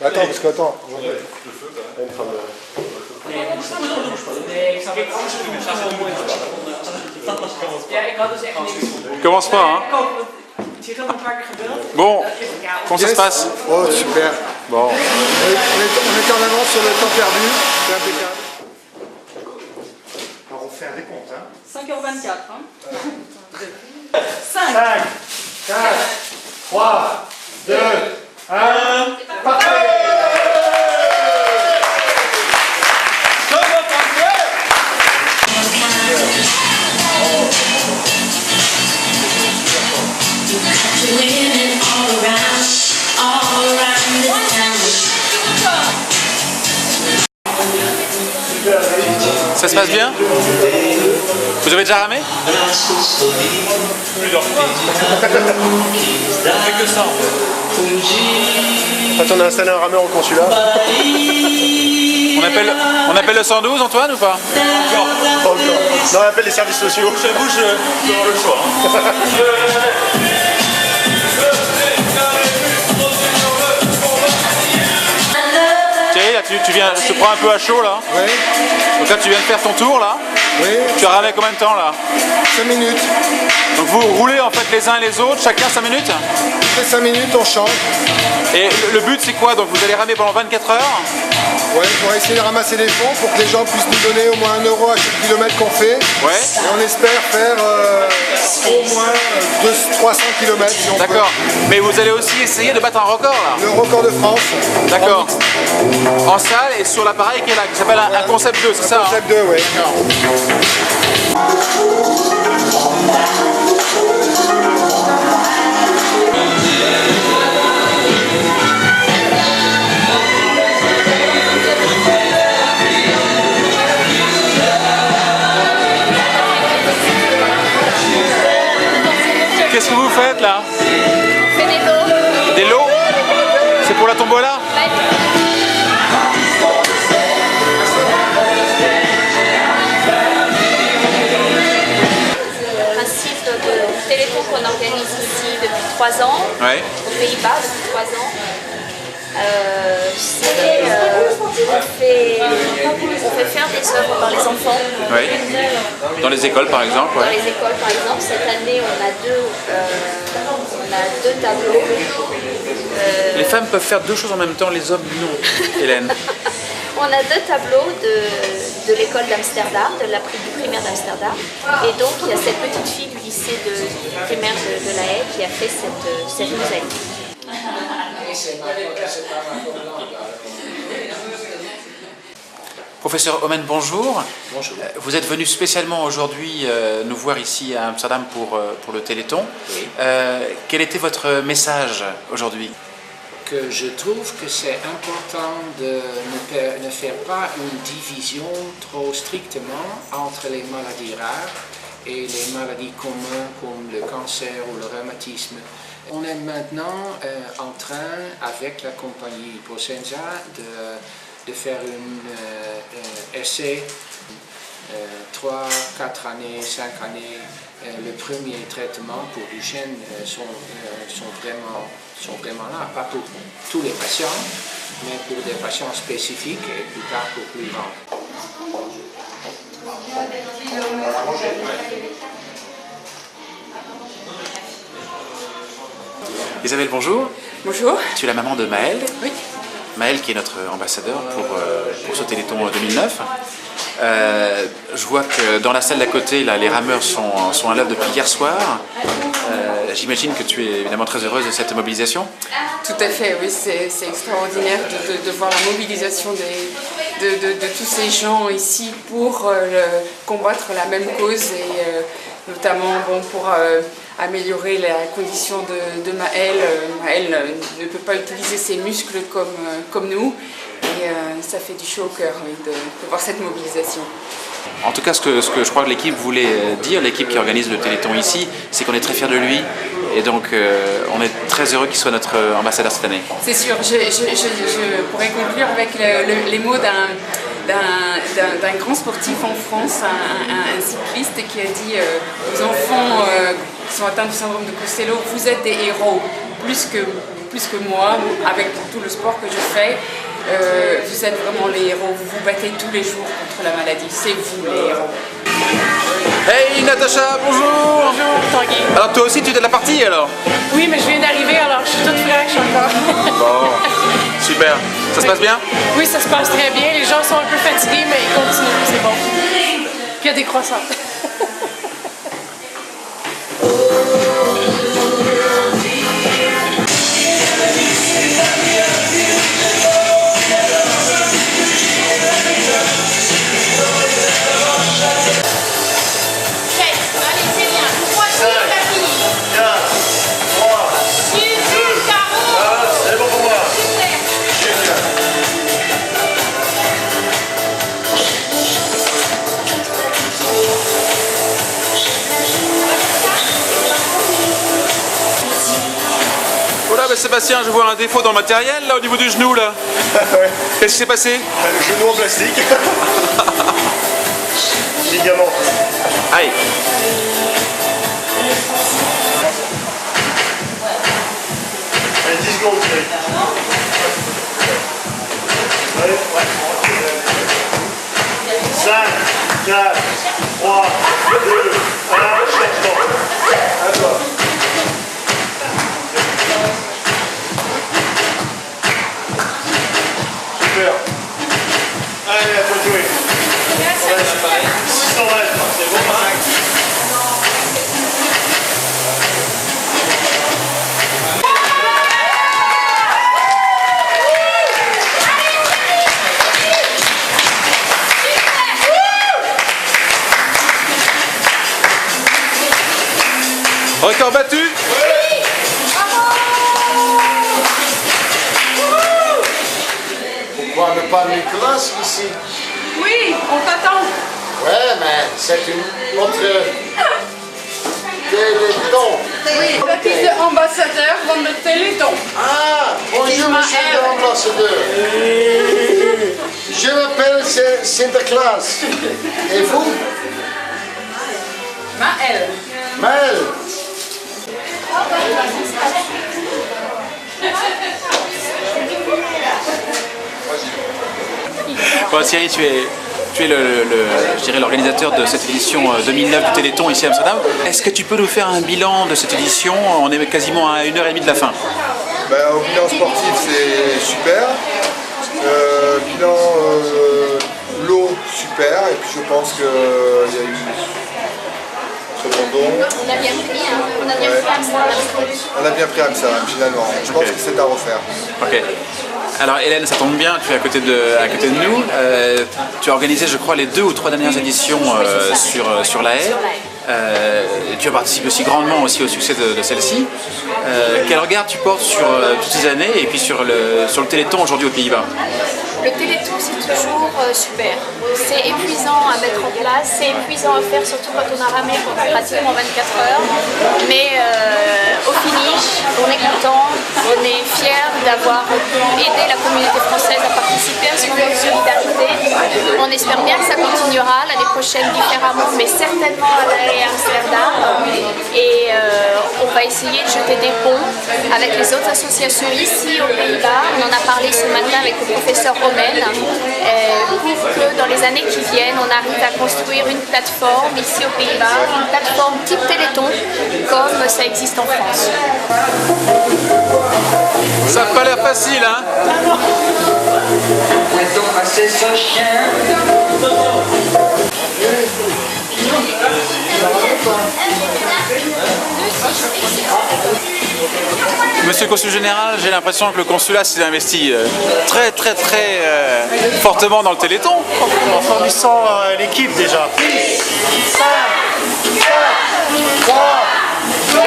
Attends, parce que attends. Commence pas, hein. Bon, comment ça se passe? Oh, super. Bon. On est en avance sur le temps perdu. C'est impeccable. Alors, on fait un décompte, hein. 5h24. Hein. 5, 4, 3, 2, 1. Parfait! Ça se passe bien? Vous avez déjà ramé? Plusieurs fois. On fait que ça en fait. Quand on a installé un rameur au consulat. On appelle le 112, Antoine, ou pas? Encore. Pas encore. Non, on appelle les services sociaux. J'avoue, je vais avoir le choix. Hein. Thierry, là, tu viens, je te prends un peu à chaud là. Oui. Donc là, tu viens de faire ton tour là. Oui. Tu as ramé combien de temps là? 5 minutes. Donc vous roulez en fait les uns et les autres, chacun 5 minutes? Toutes les 5 minutes, on change. Et le but c'est quoi? Donc vous allez ramer pendant 24 heures? Ouais, on va essayer de ramasser des fonds pour que les gens puissent nous donner au moins 1 euro à chaque kilomètre qu'on fait. Ouais. Et on espère faire au moins 300 km si on peut. D'accord. Mais vous allez aussi essayer de battre un record là? Le record de France. D'accord. En salle et sur l'appareil qui est là, qui s'appelle un concept 2, c'est ça? Concept 2, oui. Qu'est-ce que vous faites là? On fait des lots. Des lots? C'est pour la tombola? Le principe de Téléthon qu'on organise ici depuis 3 ans, Ouais. aux Pays-Bas depuis 3 ans. On fait faire des œuvres par les enfants. Oui. Dans les écoles par exemple? Dans Ouais. les écoles, par exemple, cette année, on a deux tableaux. Les femmes peuvent faire deux choses en même temps, les hommes non, Hélène. On a 2 tableaux de l'école d'Amsterdam, du primaire d'Amsterdam. Et donc, il y a cette petite fille du lycée primaire de La Haye qui a fait cette mosaïque. Professeur Omen, bonjour. Bonjour. Vous êtes venu spécialement aujourd'hui nous voir ici à Amsterdam pour le Téléthon. Oui. Quel était votre message aujourd'hui? Que je trouve que c'est important de ne faire pas une division trop strictement entre les maladies rares et les maladies communes comme le cancer ou le rhumatisme. On est maintenant en train, avec la compagnie Prosenza, de faire un essai 3, 4 années, 5 années. Le premier traitement pour Duchenne sont vraiment là, pas pour tous les patients, mais pour des patients spécifiques et plus tard pour plus grands. Isabelle, bonjour. Bonjour. Tu es la maman de Maëlle. Oui. Maëlle qui est notre ambassadeur pour ce Téléthon 2009. Je vois que dans la salle d'à côté, là, les rameurs sont à l'œuvre depuis hier soir. J'imagine que tu es évidemment très heureuse de cette mobilisation. Tout à fait, oui, c'est extraordinaire de voir la mobilisation de tous ces gens ici pour combattre la même cause et notamment pour améliorer la condition de Maëlle. Maëlle ne peut pas utiliser ses muscles comme nous et ça fait du chaud au cœur oui, de voir cette mobilisation. En tout cas, ce que je crois que l'équipe voulait dire, l'équipe qui organise le Téléthon ici, c'est qu'on est très fiers de lui et donc on est très heureux qu'il soit notre ambassadeur cette année. C'est sûr, je pourrais conclure avec les mots d'un grand sportif en France, un cycliste qui a dit aux enfants qui sont atteints du syndrome de Costello, vous êtes des héros, plus que plus que moi, avec tout le sport que je fais. Vous êtes vraiment les héros, vous vous battez tous les jours contre la maladie, c'est vous les héros. Hey Natacha, bonjour. Bonjour Tanguy. Alors toi aussi tu es de la partie alors? Oui, mais je viens d'arriver, alors je suis toute fraîche encore. Bon, super. Ça se passe bien? Oui, ça se passe très bien. Les gens sont un peu fatigués, mais ils continuent, c'est bon. Puis il y a des croissants. Sébastien, je vois un défaut dans le matériel là au niveau du genou là. Ouais. Qu'est-ce qui s'est passé? Le genou en plastique. Ligament. Aïe. Allez, 10 secondes. Allez, ouais. 5, 4, 3, 2, 1, changement. À toi. Super. Allez, à toi de jouer. Ouais, c'est pareil. 620. C'est bon, Record battu? Oui. Pourquoi ne pas une classe ici? Oui, on t'attend. Ouais, mais c'est une autre Téléthon. Oui, le fils de ambassadeur van de Téléthon. Ah, bonjour monsieur l'ambassadeur. Je m'appelle Sinterklaas. Et vous? Maël. Maël. Bon, Thierry, tu es je dirais l'organisateur de cette édition 2009 du Téléthon ici à Amsterdam. Est-ce que tu peux nous faire un bilan de cette édition? On est quasiment à 1h30 de la fin. Ben, au bilan sportif, c'est super. Bilan l'eau, super. Et puis je pense qu'il y a eu Cependant, on a bien pris, hein. On a bien pris Amsterdam. On a bien pris Amsterdam finalement. Je pense que c'est à refaire. Ok. Alors Hélène, ça tombe bien, tu es à côté de nous. Tu as organisé, je crois, les 2 ou 3 dernières éditions sur la haie. Tu as participé aussi grandement aussi au succès de celle-ci. Quel regard tu portes sur toutes ces années et puis sur le Téléthon aujourd'hui aux Pays-Bas? Le Téléthon, c'est toujours super. C'est épuisant à mettre en place, c'est épuisant à faire, surtout quand on a ramé pendant pratiquement 24 heures. Mais au finish, on est content, on est fiers d'avoir aidé la communauté française à participer à ce moment de solidarité. On espère bien que ça continuera l'année prochaine différemment, mais certainement à La Haye et Amsterdam. Et on va essayer de jeter des ponts avec les autres associations ici aux Pays-Bas. On en a parlé ce matin avec le professeur Romain, pour que dans les années qui viennent, on arrive à construire une plateforme ici aux Pays-Bas, une plateforme type Téléthon, comme ça existe en France. Ça n'a pas l'air facile, hein? Monsieur le consul général, j'ai l'impression que le consulat s'est investi très fortement dans le Téléthon. En fournissant l'équipe déjà. 5, 4, 3, 2,